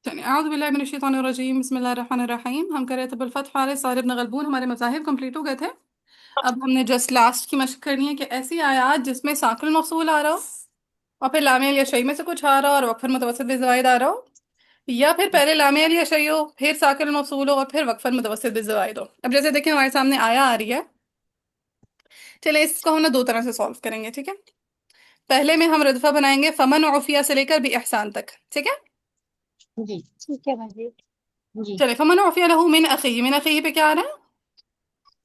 चलिए अऊज़ु बिल्लाहि मिनश शैतानिर रजीम बिस्मिल्लाहिर रहमानिर रहीम। हम कर रहे थे बिलफत फारिस और इब्न गलबून, हमारे मज़ाहिब कंप्लीट हो गए थे। अब हमने जस्ट लास्ट की मशक करनी है कि ऐसी आयात जिसमें साकिल मौसूल आ रहा हो और फिर लामियल या शई में से कुछ आ रहा हो और वक्फन मुतवस्सित भी ज़वाइद आ रहा हो, या फिर पहले लामियल या शई हो फिर साकिल मौसूल हो और फिर वक्फन मुतवस्सित भी ज़वाइद हो। अब जैसे देखिए हमारे सामने आया आ रही है। चलिए इसको हम ना दो तरह से सॉल्व करेंगे, ठीक है। पहले में हम रदफा बनाएंगे फमन उफिया से लेकर भी एहसान तक, ठीक है। जी ठीक है भाई। जी चलिए फमन उफिया लहू मिन अखीही पे क्या आ रहा है?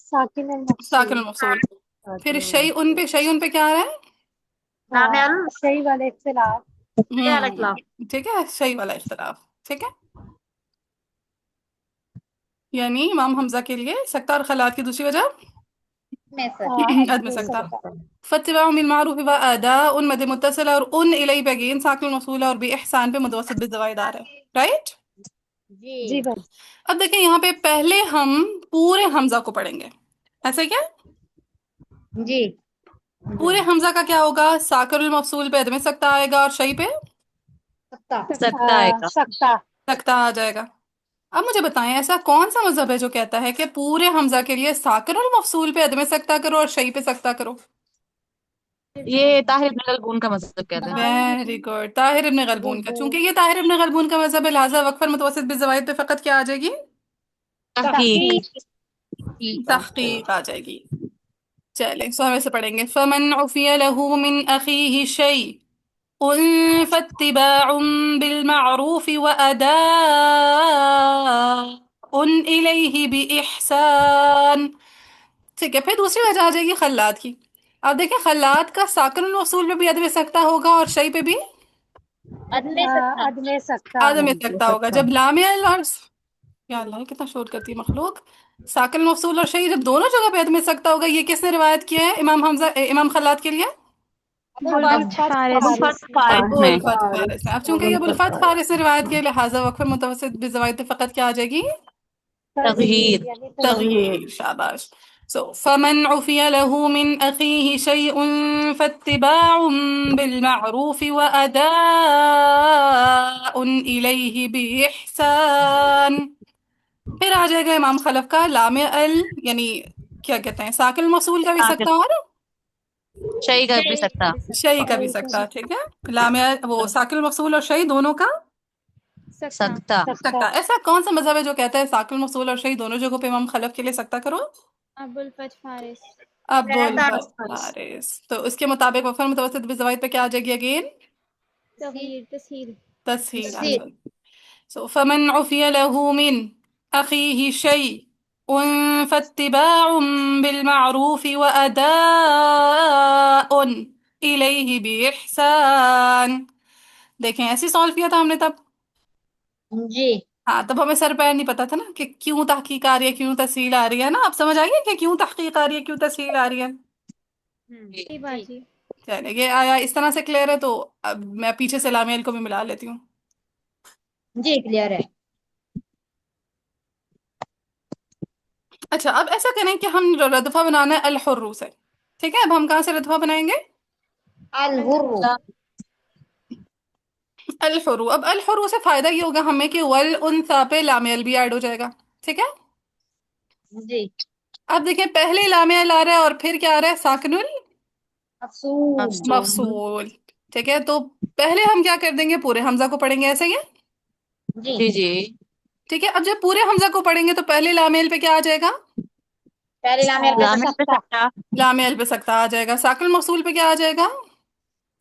साकिन और साकिल मकसूद। मौसूल। फिर साकिन शई उन पे क्या आ रहा है? हाँ सही वाले इख्तिलाफ। क्या इख्तिलाफ? ठीक है, शई वाला इख्तिलाफ, ठीक है। यानी इमाम हमजा के लिए सकता और खलात की दूसरी वजह में सर अदम में सकता। सकता। फत्तिबाउ बिल मारूफ व अदा उन मद मुत्तसिल और उन इलई पे अगेन साकिल मौसूल और भी ihsan पे मुतवस्सित भी ज़वाइद आ रहा है, राइट। जी भाई। अब देखिए यहाँ पे पहले हम पूरे हमजा को पढ़ेंगे, ऐसे क्या? जी पूरे हमजा का क्या होगा? साकिल मौसूल पे अदम सकता आएगा और शई पे सकता सकता आएगा। सकता। सकता आ जाएगा। अब मुझे बताएं ऐसा कौन सा मजहब है जो कहता है कि पूरे हमजा के लिए साकिर और मफसूल पे अदम सकता करो और शई पे सकता करो? ये ताहिर इब्न गलबून का मजहब कहता है। वेरी गुड, ताहिर इब्न गलबून का। चूंकि ये ताहिर इब्न गलबून का मजहब है लिहाजा वक्फन मुतवस्सित बिज़वाइद पे फकत क्या आ जाएगी? तहकीक। तहकीक आ जाएगी। चलें सो हम ऐसे पढ़ेंगे फमन उफिया लहू मिन अखीही शै उन फत्तिबाउम बिल मारूफ व अदाउन इलैहि बि इहसान। ठीक है, फिर दूसरी वजह आ जाएगी खल्लात की। अब देखिए खल्लात का साकिन वसूल पे भी अदम सकता होगा और शई पे भी अदमे सकता। अदम सकता होगा। जब लामियल और या अल्लाह है, कितना शोर करती है मखलूक। साकिन मफसूल और शई जब दोनों जगह पे अदम सकता होगा, ये किसने रिवायत किया है इमाम हमजा इमाम खल्लात के लिए? अबुल फत अबुल फारिस फत ने। फारिस ने। अबुल फत फारिस ने। अब चूंकि ये अबुल फत फारिस ने रिवायत किया लिहाजा वक्फ मुतवस्सित बिज़वाइद पे फकत क्या आ जाएगी? तगयीर तगहीर। यानी तगयीर। तगयीर, शाबाश। सो फमन उफिया लहू मिन अखीही शैउन फत्तिबाउम बिल मारूफ व अदाउन इलैहि बिइहसान। फिर आ जाएगा इमाम खलफ का लाम अल, यानी क्या कहते हैं, साकिल मौसूल का भी साकिर। सकता और शई कर भी सकता। शई का भी सही सकता, का ठीक है। लाम वो साकिल मौसूल और शई दोनों का सकता। सकता। सकता। ऐसा कौन सा मजहब है जो कहता है साकिल मौसूल और शई दोनों जगहों पे इमाम खलफ के लिए सकता करो? अबुल फज फारिस। अबुल फारिस। तो उसके मुताबिक वफर मुतवस्सित बिज़वाइद पे क्या आ जाएगी अगेन? तगयीर तस्हील। तस्हील आ तस्हीर। जाएगी। सो फमन उफिया लहू मिन अखीही शै उन फत्तिबाउम बिल मारूफ व अदाउन इलैहि बिइहसान। देखें ऐसे सॉल्व किया था हमने तब। जी हाँ, तब हमें सर पैर नहीं पता था ना कि क्यों तहकीक आ रही है क्यों तस्हील आ रही है ना। अब समझ आई है कि क्यों तहकीक आ रही है क्यों तस्हील आ रही है। जी बाजी। चलिए ये आया इस तरह से क्लियर है तो अब मैं पीछे से लामियल को भी मिला लेती हूँ। जी क्लियर है। अच्छा अब ऐसा करें कि हम रदफा बनाना है अल हुर्रू से, ठीक है। अब हम कहाँ से रदफा बनाएंगे? अल हुर्रु। अल हुर्रू। अब अल हुर्रू से फायदा ये होगा हमें कि वल उनसा पे लामियल भी ऐड हो जाएगा, ठीक है। जी अब देखें पहले लामियल आ रहा है और फिर क्या आ रहा है? साकिनुल असूल। मफसूल। मफसूल, ठीक है। तो पहले हम क्या कर देंगे? पूरे हमजा को पढ़ेंगे, ऐसे ही है, जी जी जी। ठीक है। अब जब पूरे हमजा को पढ़ेंगे तो पहले लामियल पे क्या आ जाएगा? पहले लामिया पे लामिया पे सकता। सकता। लामियल पे सकता आ जाएगा। साकिल मफसूल पे क्या आ जाएगा?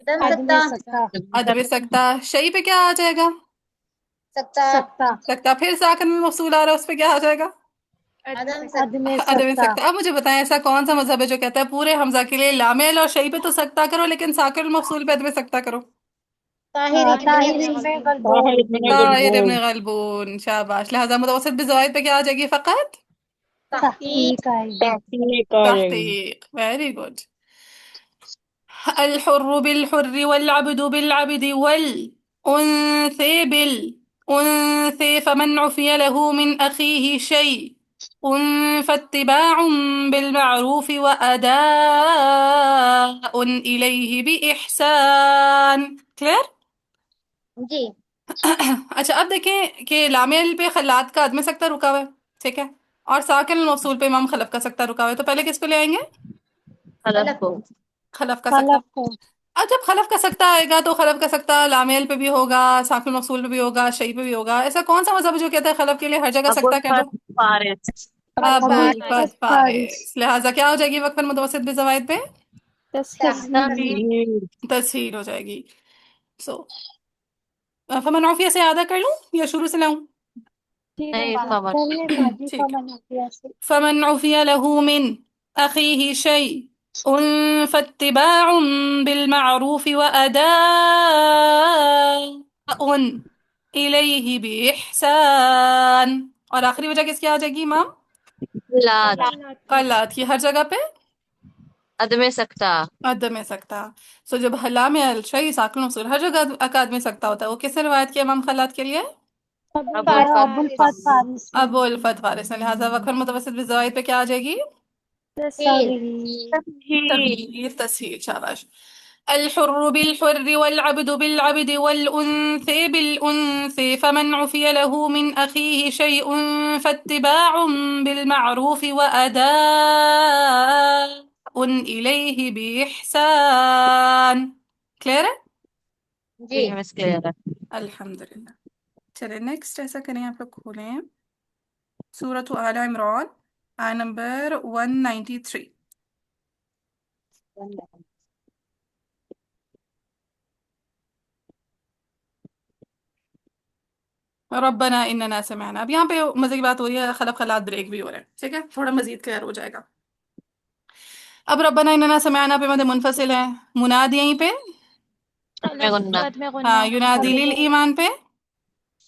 दम सकता। अदमे सकता। अदब सकता। शई पे क्या आ जाएगा? सकता। सकता। सकता। फिर साकिन मफसूल आ रहा है उस पे क्या आ जाएगा? अदमे अदम सकता। अदमे अदब सकता। सकता। अब मुझे बताएं ऐसा कौन सा मजहब है जो कहता है पूरे हमजा के लिए लामेल और शई पे तो सकता करो लेकिन साकिर मफसूल पे अदब सकता करो? ताहिर ताहिर इब्ने इब्ने गलबून। ताहिर इब्न गलबून, शाबाश। लिहाजा मुतवस्सित बिज़वाइद पे क्या आ जाएगी? फकत तहकीक आएगी। तहकीक। Very good. الحر بالحر والعبد بالعبد والأنثى بالأنثى فمن عفي له من أخيه شيء فاتباع بالمعروف وأداء إليه بإحسان. كلير؟ जी अच्छा, अब देखें कि लामेल पे खल्लात का अदम सकता रुका हुआ है, ठीक है, और साकिन मौसूल पे इमाम खलफ का सकता रुका हुआ है, तो पहले किसको ले आएंगे? खलफ को। खलफ का सकता। खलफ को। अब जब खलफ का सकता आएगा तो खलफ का सकता लामेल पे भी होगा, साकिन मौसूल पे भी होगा, शई पे भी होगा। ऐसा कौन सा मजहब है जो कहता है खलफ के लिए हर जगह अबुल सकता कह दो? फत फारिस। अबुल अबुल फत फत फारिस। फारिस। लिहाजा क्या हो जाएगी वक्फन मुतवस्सित भी जवायद पे? तस्हील। तस्हील। तस्हील हो जाएगी। सो फमन औफिया से अदा कर लूं या शुरू से लाऊं? जी नहीं बाजी। खबर। चलिए बाजी को ठीक है। मनाफिया से। फमन उफिया लहू मिन अखीही शै उन फत्तिबाउन बिलमारूफ व अदाउन इलैहि बिइहसान। और आखिरी वजह किसकी आ जाएगी इमाम? लात। कल्लात की हर जगह पे अदम सकता। अदम में सकता। सो जब हला में अल शई साकिन मौसूल हर जगह अकाद में सकता होता है, वो किसने रिवायत किया इमाम खल्लात के लिए? अबुल फत अबुल फत फारिस। फारिस ने। अबुल फत फारिस ने। लिहाजा वक्फन मुतवस्सित भी जवायद पे क्या आ जाएगी? तस्हील। तस्हील। तस्हील। तस्हील, शाबाश। الحر بالحر والعبد بالعبد والأنثى بالأنثى فمن عفي له من أخيه شيء فاتباع بالمعروف وأداء إليه بإحسان. क्लियर है؟ जी मिस क्लियर है। अल्हम्दुलिल्लाह। चलिए नेक्स्ट ऐसा करें, आप लोग खोलें सूरत आल इमरान आय नंबर 193। रब्बना इन्नना समिअना। अब यहाँ पे मजे की बात हो रही है, खलब खलात ब्रेक भी हो रहे हैं, ठीक है, थोड़ा मजीद क्लियर हो जाएगा। अब रब्बना इन्नना समिअना पे मद मुनफसिल है, मुनाद यहीं पे, में गुन्ना। बाद में गुन्ना हाँ, है। युनादी लिल ईमान पे,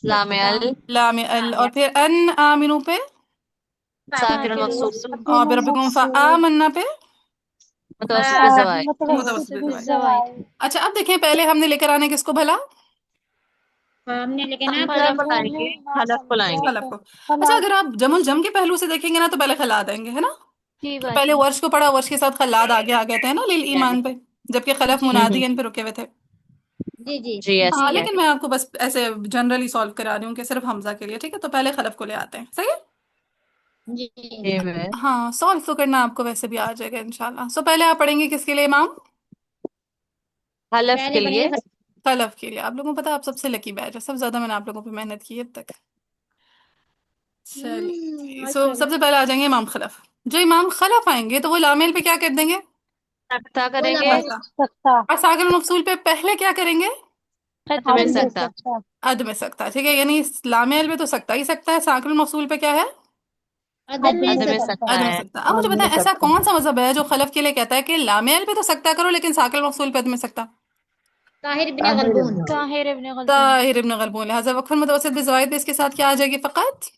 लाम अल लाम अल, और फिर अन आमिनू पे, साकिन साकिन मकसूद साकिन और बिरब्बिकुम मकसूद। फआमन्ना पे मुतवस्सित भी जवाए। मुतवस्सित मुतवस्सित भी बिज़वाइद। जवाए। अच्छा, अब देखें पहले हमने लेकर आने किसको भला? हमने लेकिन हम आप कल खलफ को। बुलाएंगे खलफ बुलाएंगे। खलब को। अच्छा, खलाफ। अगर आप जमुल जम के पहलू से देखेंगे ना तो पहले खलाद आएंगे, है ना? जी तो पहले बाजी। वर्ष को पढ़ा, वर्ष के साथ खल्लाद आगे आ गए थे ना लिल ईमान पे, जबकि खलफ जी मुनादियन पे रुके हुए थे। जी जी जी ऐसे हाँ, ही है। लेकिन मैं आपको बस ऐसे जनरली सॉल्व करा रही हूँ कि सिर्फ हमजा के लिए, ठीक है, तो पहले खलफ को ले आते हैं, सही है? जी जी मैं हाँ, सॉल्व तो करना आपको वैसे भी आ जाएगा इंशाल्लाह। सो पहले आप पढ़ेंगे किसके लिए इमाम? हलफ पहले के लिए। पढ़ेंगे खलफ के लिए। आप लोगों को पता है, आप सबसे लकी बैच है, सबसे ज्यादा मैंने आप लोगों पे मेहनत की है अब तक। चलिए, सो सबसे पहले आ जाएंगे इमाम खलफ। जो इमाम खलफ आएंगे तो वो लामेल पे क्या कर देंगे? सकता करेंगे। सकता। सकता। और साकिन मकसूल पे पहले क्या करेंगे? अदम अदम सकता। सकता। अद में सकता, ठीक है, यानी लामेल पे तो सकता ही सकता है, साकिन मकसूल पे क्या है? अदम अदम सकता। सकता अद में है। सकता। अब मुझे बताएं ऐसा कौन सा मजहब है जो खलफ के लिए कहता है कि लामेल पे तो सकता करो लेकिन साकिन मकसूल पे अद में सकता? ताहिर बिन गलबून। ताहिर इब्न गलबून। ताहिर इब्न गलबून। लिहाजा वक्फुल मुतवस्सित भी ज़वाइद पे इसके साथ क्या आ जाएगी? फ़कत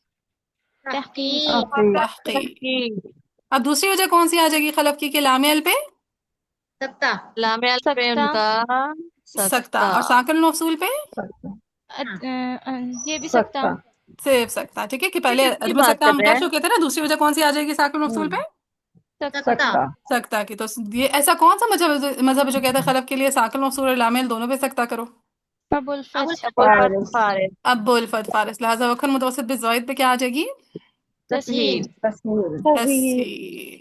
तहकीक। तहक़ीक़। अब दूसरी वजह कौन सी आ जाएगी खलफ की कि लामेल पे सकता। लाम अल पे सकता। उनका सकता, सकता। और साकिन मकसूल पे ये भी सकता। सिर्फ सकता, ठीक है, कि पहले किसकी अद में बात सकता कर हम रहे कर हैं? चुके थे ना, दूसरी वजह कौन सी आ जाएगी साकिन मकसूल पे? सकता। सकता की। तो ये ऐसा कौन सा मजहब है जो कहता है खलफ के लिए साकिन मकसूल और लामेल दोनों पे सकता करो? अबुल फथ। अबुल फत फारिस। अब्बुल फत फारिस। लिहाजा वक्फुल मुतवस्सित भी ज़वाइद पे क्या आ जाएगी? तस्हील। तस्हील। तस्हील। तस्हील।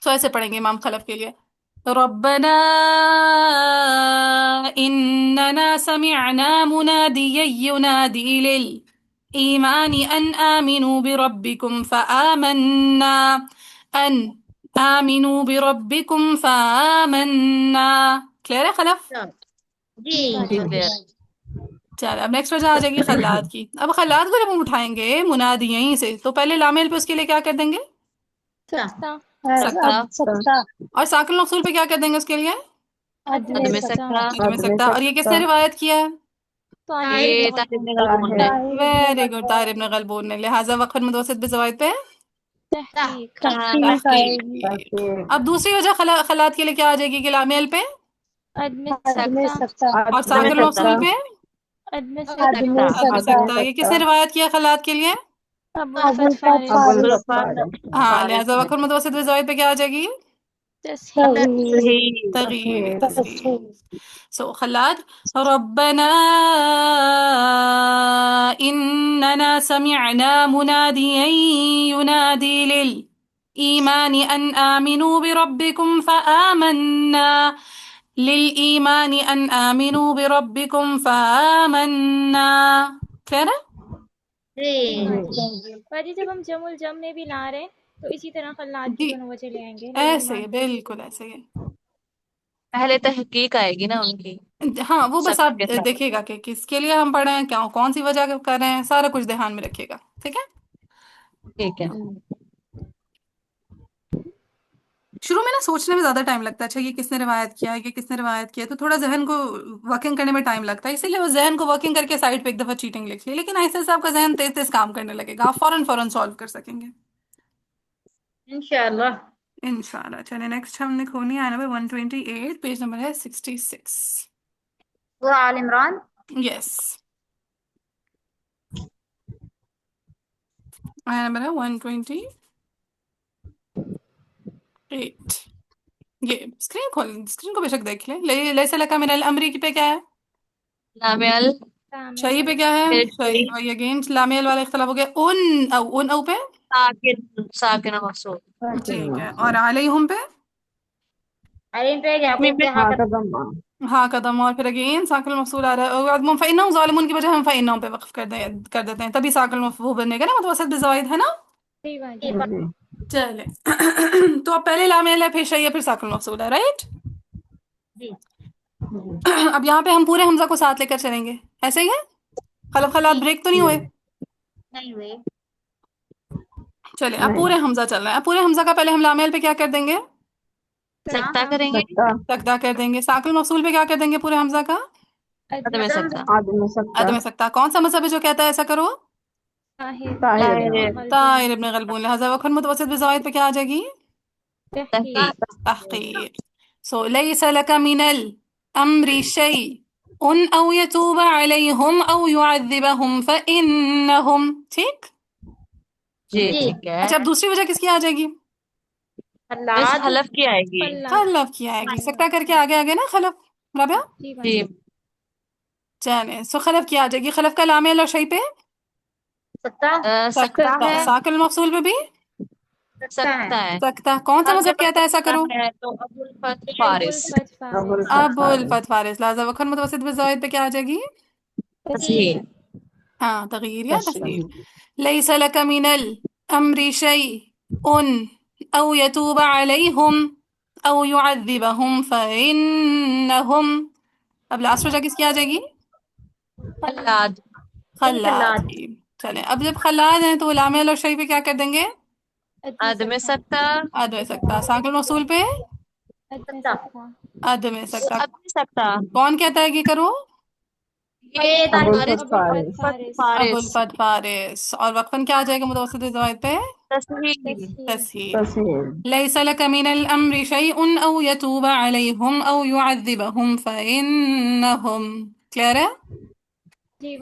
तो ऐसे पढ़ेंगे इमाम खलफ के लिए, रब्बना इन्नना समिअना मुनादिय्यन युनादी लिल ईमानि अन आमिनू बिरब्बिकुम फआमन्ना, अन आमिनू बिरब्बिकुम फआमन्ना। क्लियर है खलफ? जी जी क्लियर। चल, अब नेक्स्ट वजह आ जाएगी खल्लाद की। अब खल्लाद को जब हम उठाएंगे मुनादी यहीं से, तो पहले लामेल पे उसके लिए क्या कर देंगे? सकता। सकता। सकता। अब सकता। और साकिन मकसूल पे क्या कर देंगे उसके लिए? अदम अदम सकता। सकता। अद में सकता। और ये किसने रिवायत किया है? ताहिर ये इब्न ताहिर गलबून। ने गलबून ने। ताहिर इब्न वेरी गुड, ताहिर गलबून। इब्न गलबून ने। लिहाजा वक्फन मुतवस्सित बिज़वाइद पे तहकीक। तहकीक आएगी। तहकीक। अब दूसरी वजह खलात के लिए क्या आ जाएगी कि लामेल पे अदम अदम सकता। सकता। और अदम साकिन सकता। मकसूल पे अदम अदम सकता। अद में सकता। सकता। ये किसने रिवायत किया खलात के लिए? अबुल अबुल फथ फत फारिस। अबुल फारिस। फत हाँ, फारिस लिहाजा ने। वक्फुल मुतवस्सित बिज़वाइद पे क्या आ जाएगी? تغيير تغيير تغییر تسهيل. سو خلاد ربنا إننا سمعنا مناديا ينادي للإيمان أن آمنوا بربكم فآمنا للإيمان أن آمنوا بربكم فآمنا. کلیئر ہے؟ جی جی باجی جب ہم جم الجم میں بھی لا رہے ہیں تو اسی طرح خلاد کی جی دونوں وجہ لے آئیں گے ایسے ہی بالکل ایسے ہی. پہلے تحقیق آئے گی نا ان کی ہاں وہ بس سب آپ کے ساتھ. دیکھیے گا کہ کس کے لیے ہم پڑھ رہے ہیں، کیا کون سی وجہ کر رہے ہیں، سارا کچھ دھیان میں رکھیے گا. ٹھیک ہے. ٹھیک ہے. شروع میں نا سوچنے میں زیادہ ٹائم لگتا ہے، اچھا یہ کس نے روایت کیا، یہ کس نے روایت کیا، تو تھوڑا ذہن کو ورکنگ کرنے میں ٹائم لگتا ہے، اسی لیے وہ ذہن کو ورکنگ کر کے سائڈ پہ ایک دفعہ چیٹنگ لکھ لی، لیکن ایسے سے آپ کا ذہن تیز تیز کام کرنے لگے گا، آپ فوراً فوراً سالو کر سکیں گے انشاءاللہ. انشاءاللہ. چلے نیکسٹ ہم نے کھولنی ہے نمبر 128، پیج نمبر ہے 66. سورہ آل عمران. یس آیا نمبر ہے 128. یہ اسکرین کو بے شک دیکھ لیں. لیس لک من الامر کی پہ کیا ہے، لامل شہی پہ کیا ہے، شہی. وہی اگین لامیل والا اختلاف ہو گیا. ان او پہ ساکن مقصود. ٹھیک ہے. اور علیہم پہ علیم پہ یعقوب کے ہاں حق. قدم ہاں قدم. اور پھر اگین ساکن المفصول آ رہا ہے، اور بعد فإنهم ظالمون کی بجائے ہم فإنهم پہ وقف کر دیتے ہیں، تبھی ساکن المفعول بنے گا نا، متوسط بزوائد ہے نا. جی باجی. جی چلے تو اب پہلے لامل ہے، پھر شیء ہے، پھر ساکن المفصول ہے، رائٹ. جی اب یہاں پہ ہم پورے حمزہ کو ساتھ لے کر چلیں گے، ایسے ہی ہے. خلف خلات جی بریک تو نہیں ہوئے. نہیں ہوئے. چلے اب نہیں پورے حمزہ چل رہا ہے. اب پورے حمزہ کا پہلے ہم لامل پہ کیا کر دیں گے، سکتا کریں گے. سکتا سکتا کر دیں گے. ساکن المفصول پہ کیا کر دیں گے پورے حمزہ کا، عدم سکتا. آدمی سکتا عدم سکتا. کون سا مذہب ہے جو کہتا ہے ایسا کرو، طاہر طاہر. طاہر ابن غلبون. لہذا وقت متوسط بزوائد پہ کیا آ جائے گی، تحقیق. تحقیق. سو لیس لک من الامر شیء او یتوب علیہم او یعذبہم فانہم. ٹھیک. جی جی ٹھیک ہے. اچھا اب دوسری وجہ کس کی آ جائے گی، بس خلاد. حلف کی آئے گی. خلف کی آئے گی. سکتا کر کے آگے آگے نا خلف رابعہ. جی چلے سو خلف کی آ جائے گی. خلف کا لامل اور شیء پہ سکتا. سکتا ہے. ساکن المفصول پہ بھی سکتا ہے. سکتا. کون سا آپ کے مذہب پاس کہتا ہے ایسا سکتا کرو، ہے تو ابو الفتح فارس. ابو ابو الفتح الفتح فارس. لہذا وقت متوسط بزوائد پہ کیا آ جائے گی، تصحیح. ہاں تغییر یا تصحیح. تسہیل. لیس لک من الامر شیء او یتوب علیہم او یعذبہم فانہم. اب لاسٹ وجہ کس کی آ جائے گی، خلاد. خلاد خلاد. کی. چلیں اب جب خلاد ہیں تو وہ لامل اور شیء پہ کیا کر دیں گے، عدم سکتا. عدم سکتا. ساکن موصول پہ سکتا. عدم سکتا. عدم سکتا. کون کہتا ہے کہ کرو، یہ ابو فارس. الفتح ابو فارس. الفتح فارس. اور وقفاً کیا آ جائے گا متوسط زوائد پہ، تصحیح. تسہیل. تصحیح. ليس لك من الأمر شيء أو يتوب عليهم أو يعذبهم فإنهم. کلیئر ہے. جی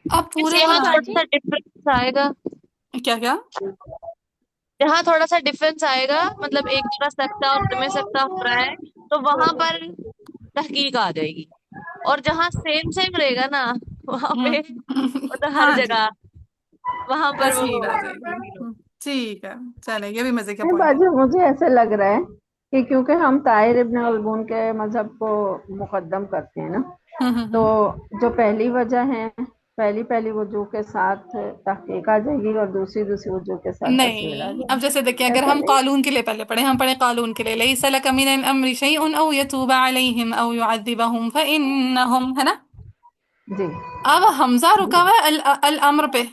اب بس پورے یہاں تھوڑا قرآن سا ڈفرینس آئے گا. کیا کیا جہاں تھوڑا سا ڈفرینس آئے گا مطلب ایک جگہ سکتا اور عدم سکتا ہو رہا ہے تو وہاں پر تحقیق آ جائے گی. اور جہاں سیم سیم رہے گا نا وہاں پہ مطلب ہر ہاں جی جگہ وہاں پر وہ تسہیل آ جائے گی. ٹھیک ہے چلیں یہ بھی مزے کا نہیں پوائنٹ ہے. باجی مجھے ایسے لگ رہا ہے کہ کیونکہ ہم طاہر ابن غلبون کے مذہب کو مقدم کرتے ہیں نا، تو جو پہلی وجہ ہے پہلی وجوہ کے ساتھ تحقیق آ جائے گی اور دوسری وجوہ کے ساتھ تصویر آ نہیں جائے اب جیسے دیکھیں گی، اگر ایسا ہم نہیں؟ قانون کے لیے پہلے پڑھیں، ہم پڑھیں قانون کے لیے ليس لك من الأمر شيء أو يتوب عليهم أو يعذبهم فإنهم، ہے نا. جی اب حمزہ رکا ہوا ہے الامر پہ،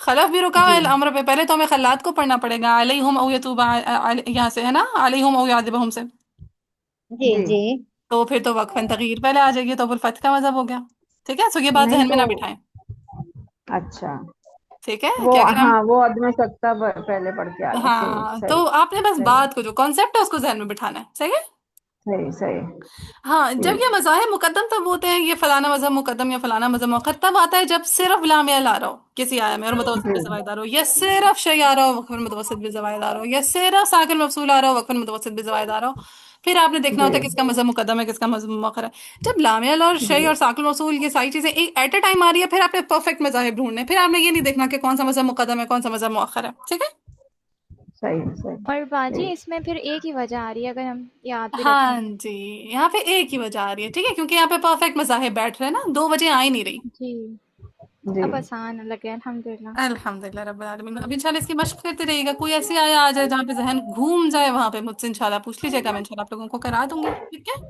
خلف بھی رکا ہوا ہے جی الامر پہ. پہلے تو ہمیں خلات کو پڑھنا پڑے گا علیہم او یتوب یہاں سے ہے نا، علیہم او یعذبہم سے. جی جی جی تو پھر تو وقفاً تغییر پہلے آ جائے گی، تو ابو الفتح کا مذہب ہو گیا. ٹھیک ہے. سو یہ بات نہیں ذہن میں تو نہ بٹھائیں. اچھا ٹھیک ہے وہ کہ اگر ہم ہاں وہ عدم سکتا پہلے پڑھ کے آگے ہاں تو صحیح آپ نے بس صحیح بات کو جو کانسیپٹ ہے اس کو ذہن میں بٹھانا ہے. صحیح ہے. सही सही। हाँ, ये जब ये मज़ाहिब मुकद्दम तब होते हैं, ये फलाना मज़हब मुकद्दम या फलाना मज़हब मुअख्खर तब आता है जब सिर्फ लामिया आ रहा हो किसी आया में और मुतवस्सित जी भी ज़वायद आ रहा हो, या सिर्फ शै आ रहा हो वक्फन मुतवस्सित भी ज़वायद आ रहा हो, या सिर्फ साकिन मफसूल आ रहा हो वक्फन मुतवस्सित भी ज़वायद आ रहा हो। फिर आपने देखना जी होता है किसका मज़हब मुकद्दम है किसका मज़हब मुअख्खर है। जब लामिया और शै जी। और साकिन मफसूल ये सारी चीज़ें एक एट अ टाइम आ रही है, फिर आपने परफेक्ट मज़ाहिब ढूंढने, फिर आपने ये नहीं देखना कि कौन सा मज़हब मुकद्दम है कौन सा मज़हब मुअख्खर है। ठीक है। सही सही। और बाजी जी इसमें फिर एक ही वजह आ रही है, अगर हम याद भी रखें। हाँ जी, यहाँ पे एक ही वजह आ रही है। ठीक है, क्योंकि यहाँ पे परफेक्ट मज़ाहिब बैठ रहे हैं ना, दो वजह आ ही नहीं रही। जी, जी अब आसान लगे अल्हम्दुलिल्लाह। अल्हम्दुलिल्लाह रब्बिल आलमीन। अब इंशाल्लाह इसकी मशक करते रहिएगा, कोई ऐसी आया आ जाए जहाँ पे जहन घूम जाए वहां पे मुझसे इंशाल्लाह पूछ लीजिएगा, मैं इंशाल्लाह आप लोगों को करा दूंगी। ठीक है।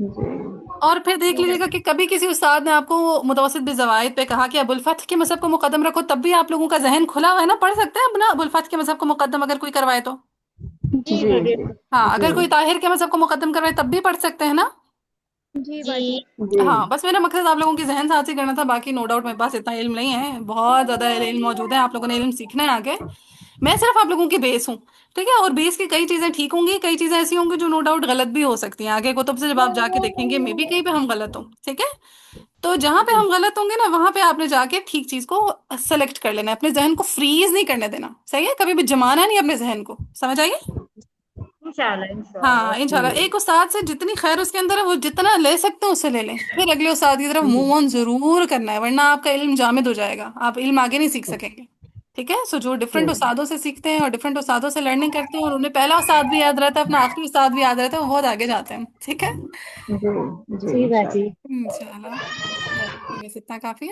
जी और फिर देख लीजिएगा कि कभी किसी उस्ताद ने आपको मुतवस्सित भी ज़वाइद पे कहा कि अबुल फत्ह के मज़हब को मुकद्दम रखो, तब भी आप लोगों का जहन खुला हुआ है ना, पढ़ सकते हैं अपना अबुल फत्ह के मज़हब को मुकद्दम अगर कोई करवाए तो। जी जी जी जी हाँ, जी अगर कोई ताहिर के मज़हब को मुकद्दम करवाए तब भी पढ़ सकते हैं ना। जी जी। बाजी। जी हाँ, बस मेरा मकसद आप लोगों की जहन साजी करना था, बाकी नो डाउट मेरे पास इतना इल्म नहीं है, बहुत ज्यादा इल्म मौजूद है, आप लोगों ने इल्म सीखना है आगे। मैं सिर्फ आप लोगों की बेस हूँ। ठीक है, और बेस की कई चीजें ठीक होंगी, कई चीजें ऐसी होंगी जो नो डाउट गलत भी हो सकती हैं, आगे कुतुब से जब आप जाके देखेंगे मे बी कहीं पे हम गलत हों। ठीक है। तो जहां पे हम गलत होंगे ना वहां पे आपने जाके ठीक चीज को सेलेक्ट कर लेना है, अपने जहन को फ्रीज नहीं करने देना। सही है, कभी भी जमाना नहीं अपने जहन को। समझ आइए। इंशाल्लाह इंशाल्लाह। हाँ इंशाल्लाह, एक उस्ताद से जितनी खैर उसके अंदर है वो जितना ले सकते हैं उससे ले लें, फिर अगले उस्ताद की तरफ मूव ऑन जरूर करना है, वरना आपका इल्म जामिद हो जाएगा, आप इल्म आगे नहीं सीख सकेंगे। ठीक है। सो जो डिफरेंट जी उस्तादों से सीखते हैं और डिफरेंट उस्तादों से लर्निंग करते हैं और उन्हें पहला उस्ताद भी याद रहता है, अपना आखिरी उस्ताद भी याद रहता है, वो बहुत आगे जाते हैं। ठीक है। जी जी जी बाजी। इंशाल्लाह। इंशाल्लाह। बस इतना काफी है।